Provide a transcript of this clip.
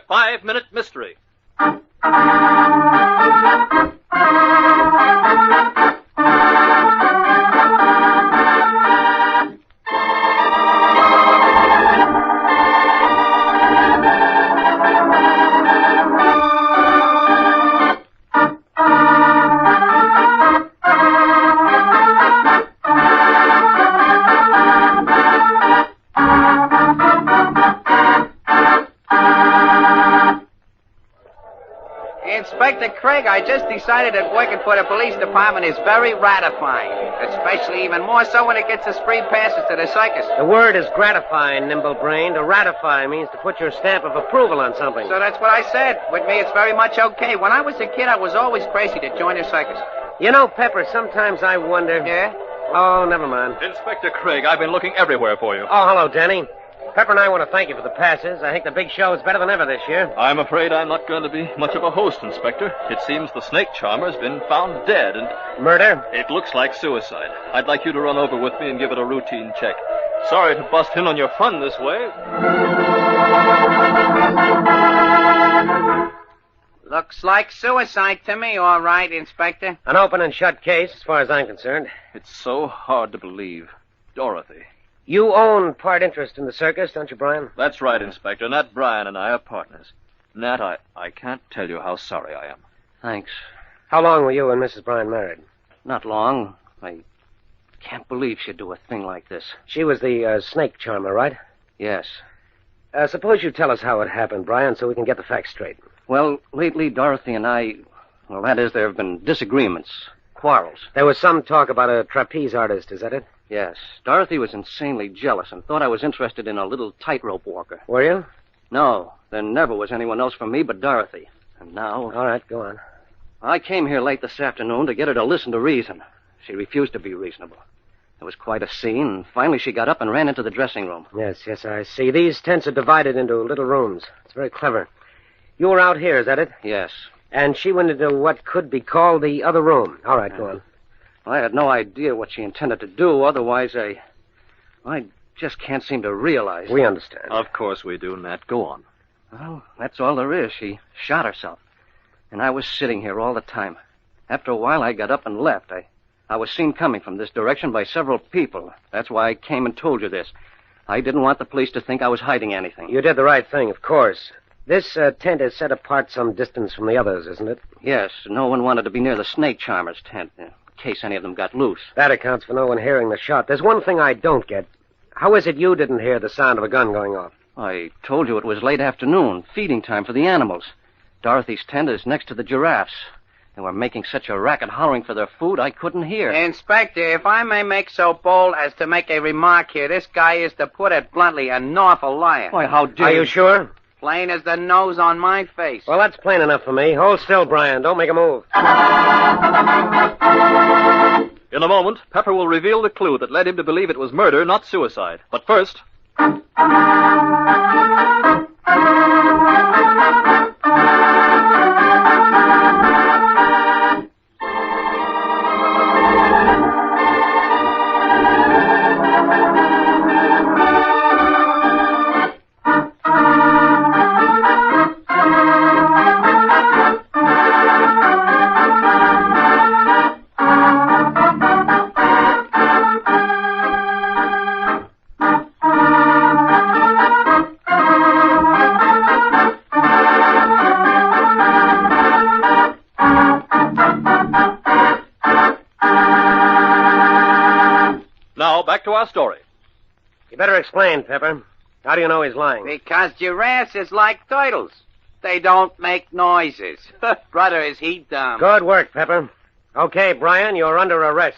5-Minute Mystery. Inspector Craig, I just decided that working for the police department is very ratifying, especially even more so when it gets us free passes to the circus. The word is gratifying, nimble-brain. To ratify means to put your stamp of approval on something. So that's what I said. With me, it's very much okay. When I was a kid, I was always crazy to join a circus. You know, Pepper, sometimes I wonder... Yeah? Oh, never mind. Inspector Craig, I've been looking everywhere for you. Oh, hello, Danny. Pepper and I want to thank you for the passes. I think the big show is better than ever this year. I'm afraid I'm not going to be much of a host, Inspector. It seems the snake charmer's been found dead and... Murder? It looks like suicide. I'd like you to run over with me and give it a routine check. Sorry to bust in on your fun this way. Looks like suicide to me, all right, Inspector. An open and shut case, as far as I'm concerned. It's so hard to believe. Dorothy. You own part interest in the circus, don't you, Brian? That's right, Inspector. Nat Bryan and I are partners. Nat, I can't tell you how sorry I am. Thanks. How long were you and Mrs. Bryan married? Not long. I can't believe she'd do a thing like this. She was the snake charmer, right? Yes. Suppose you tell us how it happened, Brian, so we can get the facts straight. Well, lately, Dorothy and I... Well, that is, there have been disagreements. Quarrels. There was some talk about a trapeze artist, is that it? Yes. Dorothy was insanely jealous and thought I was interested in a little tightrope walker. Were you? No, there never was anyone else for me but Dorothy. And now... All right, go on. I came here late this afternoon to get her to listen to reason. She refused to be reasonable. There was quite a scene, and finally she got up and ran into the dressing room. Yes, I see. These tents are divided into little rooms. It's very clever. You were out here, is that it? Yes. And she went into what could be called the other room. All right, go on. I had no idea what she intended to do. Otherwise, I just can't seem to realize. We understand. Of course we do, Nat. Go on. Well, that's all there is. She shot herself. And I was sitting here all the time. After a while, I got up and left. I was seen coming from this direction by several people. That's why I came and told you this. I didn't want the police to think I was hiding anything. You did the right thing, of course. This tent is set apart some distance from the others, isn't it? Yes. No one wanted to be near the snake charmer's tent, in case any of them got loose. That accounts for no one hearing the shot. There's one thing I don't get. How is it you didn't hear the sound of a gun going off? I told you it was late afternoon, feeding time for the animals. Dorothy's tent is next to the giraffes. They were making such a racket hollering for their food, I couldn't hear. Inspector, if I may make so bold as to make a remark here, this guy is, to put it bluntly, an awful liar. Why, how dare Are you sure? Plain as the nose on my face. Well, that's plain enough for me. Hold still, Brian. Don't make a move. In a moment, Pepper will reveal the clue that led him to believe it was murder, not suicide. But first... Now, back to our story. You better explain, Pepper. How do you know he's lying? Because giraffes is like turtles. They don't make noises. Brother, is he dumb. Good work, Pepper. Okay, Brian, you're under arrest.